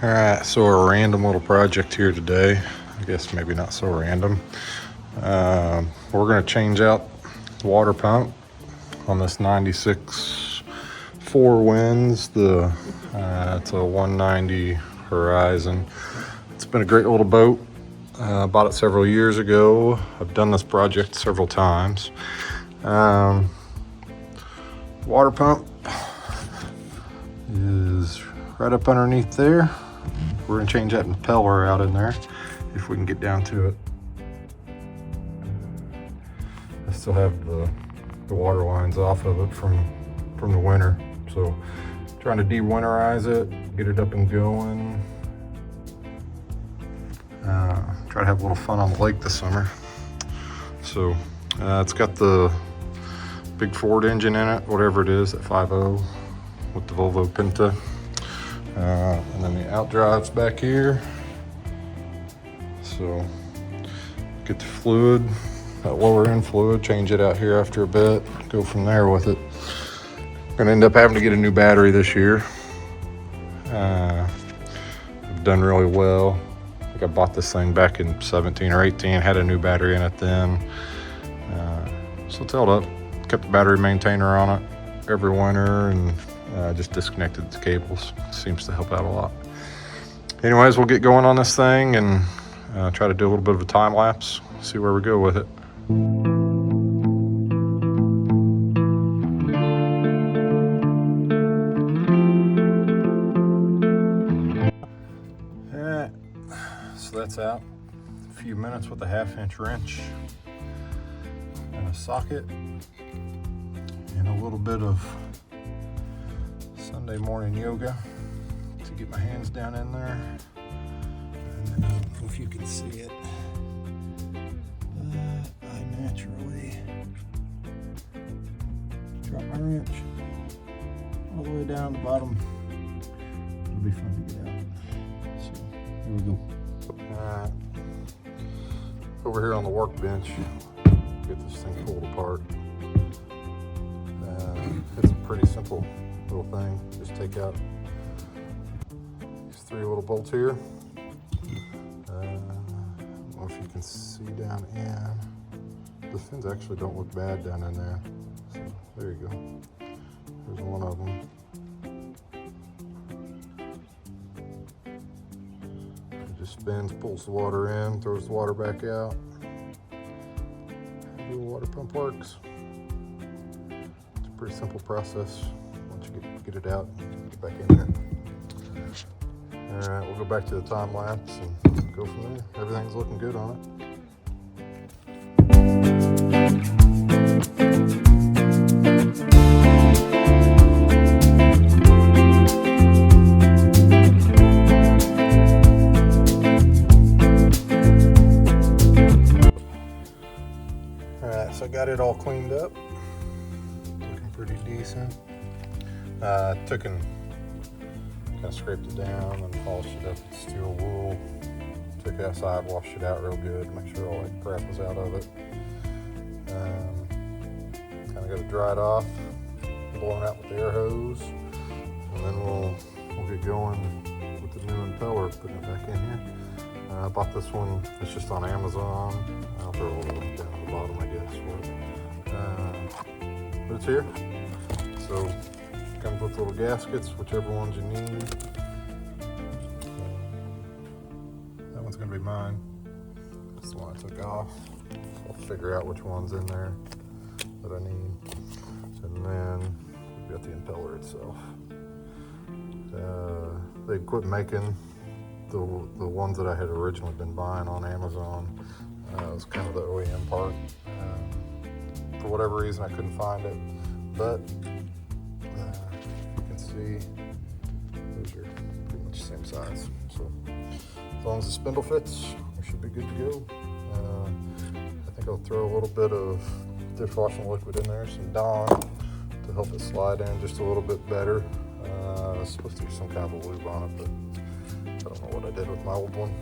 Alright, so a random little project here today. I guess maybe not so random. We're going to change out the water pump on this 96 4 Winds. It's a 190 Horizon. It's been a great little boat. Bought it several years ago. I've done this project several times. Water pump is right up underneath there. We're gonna change that impeller out in there if we can get down to it. I still have the water lines off of it from the winter, so trying to de-winterize it, get it up and going. Try to have a little fun on the lake this summer. So it's got the big Ford engine in it, whatever it is, that 5.0 with the Volvo Penta. And then the outdrive's back here. So get the fluid, that lower end fluid, change it out here after a bit, go from there with it. Gonna end up having to get a new battery this year. I've done really well. I think I bought this thing back in 17 or 18, had a new battery in it then. So it's held up. Kept the battery maintainer on it every winter and just disconnected the cables. Seems to help out a lot. Anyways, we'll get going on this thing and try to do a little bit of a time lapse, see where we go with it. Alright, so that's out. A few minutes with a 1/2-inch wrench and a socket and a little bit of Sunday morning yoga to get my hands down in there. And then I don't know if you can see it, I naturally drop my wrench all the way down the bottom. It'll be fun to get out. So here we go. Alright, over here on the workbench, get this thing pulled apart. It's a pretty simple little thing. Just take out these 3 little bolts here. I don't know if you can see down in. The fins actually don't look bad down in there. So there you go. There's one of them. It just spins, pulls the water in, throws the water back out. The water pump works. It's a pretty simple process. Once you get it out, get back in there. All right, we'll go back to the time lapse and go from there. Everything's looking good on it. All right, so I got it all cleaned up. Looking pretty decent. Took and kind of scraped it down and polished it up with steel wool. Took it outside, washed it out real good, make sure all that crap was out of it. Kind of got it dried off, blowing out with the air hose, and then we'll get going with the new impeller, putting it back in here. I bought this one, it's just on Amazon. I'll throw a little link down at the bottom, I guess, for it. But it's here. So comes with little gaskets, whichever ones you need. That one's gonna be mine. That's the one I took off. I'll figure out which one's in there that I need. And then we've got the impeller itself. They quit making the ones that I had originally been buying on Amazon. It was kind of the OEM part. For whatever reason, I couldn't find it, but see, those are pretty much the same size. So as long as the spindle fits, we should be good to go. I think I'll throw a little bit of dishwashing liquid in there, some Dawn, to help it slide in just a little bit better. I was supposed to use some kind of a lube on it, but I don't know what I did with my old one.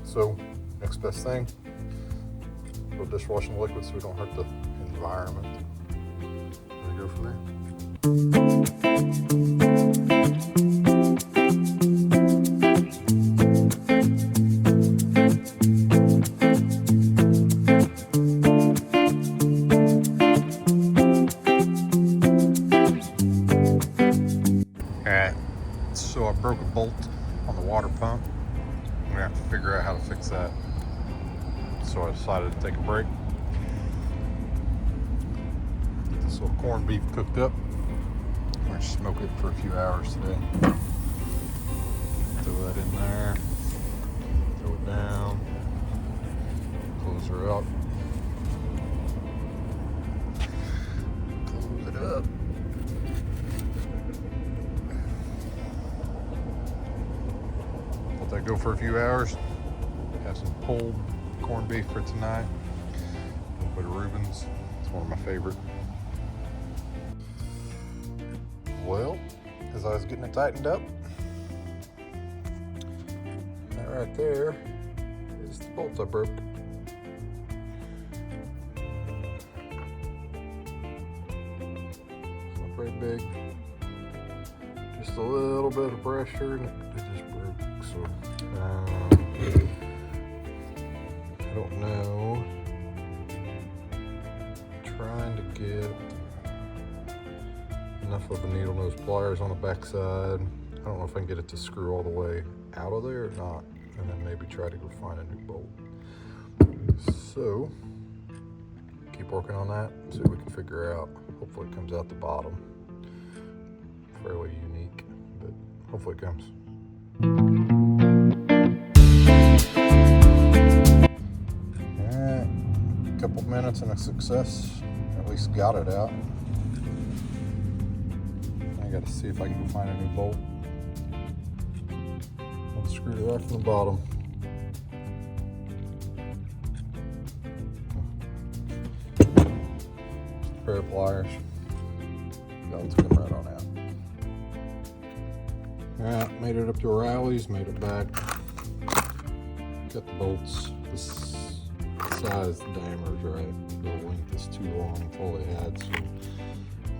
So next best thing, a little dishwashing liquid so we don't hurt the environment. And go from there. So I broke a bolt on the water pump. I'm gonna have to figure out how to fix that. So I decided to take a break. Get this little corned beef cooked up. I'm gonna smoke it for a few hours today. Throw that in there. Throw it down. Close her up. Close it up. Let that go for a few hours. Have some pulled corned beef for tonight. A little bit of Reuben's. It's one of my favorite. Well, as I was getting it tightened up, that right there is the bolt I broke. It's not very big. Just a little bit of pressure and it just broke. So I don't know. I'm trying to get enough of the needle nose pliers on the backside. I don't know if I can get it to screw all the way out of there or not, and then maybe try to go find a new bolt. So keep working on that, see what we can figure out. Hopefully it comes out the bottom. Fairly unique, but hopefully it comes. Alright, a couple minutes and a success. At least got it out. I gotta see if I can go find a new bolt. Unscrew it right from the bottom. Pair of pliers. Belts come right on out. Alright, made it up to O'Reilly's, made it back. Got the bolts. This size diameter's right. The length is too long. That's all they had. So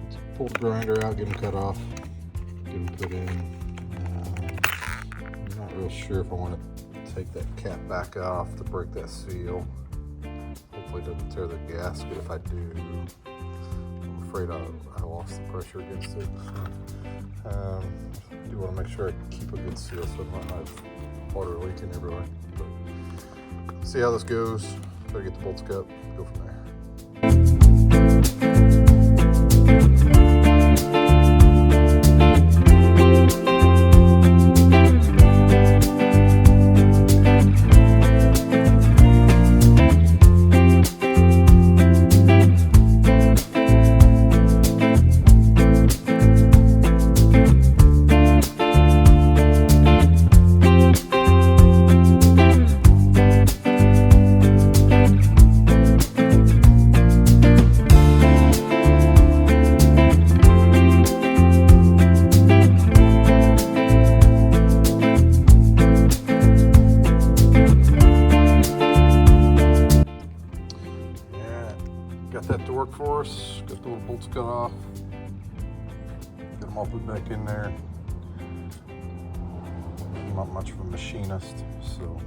let's pull the grinder out, get them cut off, get them put in. I'm not real sure if I want to take that cap back off to break that seal. Hopefully it doesn't tear the gasket. If I do, I'm afraid I lost the pressure against it. I do want to make sure I keep a good seal so I don't have water leaking everywhere. But see how this goes. Try to get the bolts cut, go from there. Got that to work for us. Got the little bolts cut off. Got them all put back in there. I'm not much of a machinist, so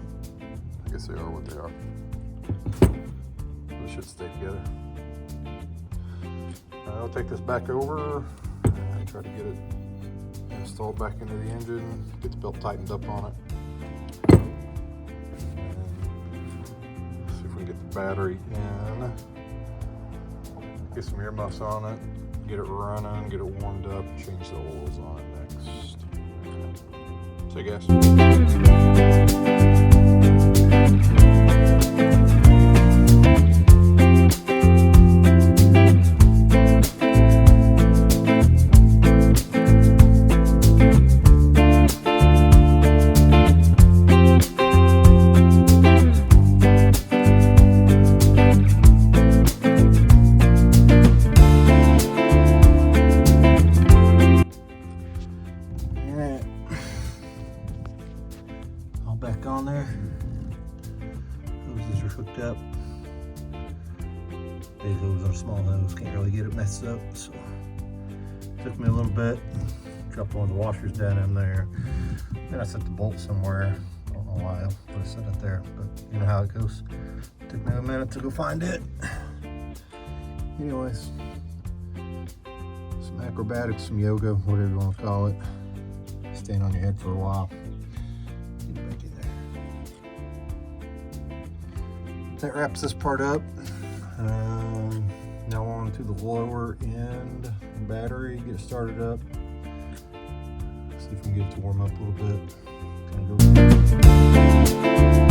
I guess they are what they are. They should stay together. I'll take this back over and try to get it installed back into the engine, get the belt tightened up on it. And see if we can get the battery in. Get some earmuffs on it, get it running, get it warmed up, change the oils on it next. Say gas. Back on there. Hoses are hooked up. Big hose or small hose, can't really get it messed up. So took me a little bit. Dropped one of the washers down in there. Then I set the bolt somewhere. I don't know why I put it set it there, but you know how it goes. Took me a minute to go find it. Anyways, some acrobatics, some yoga, whatever you want to call it. staying on your head for a while. Get it back in there. That wraps this part up. Now on to the lower end battery. Get it started up. See if we can get it to warm up a little bit. Kind of go.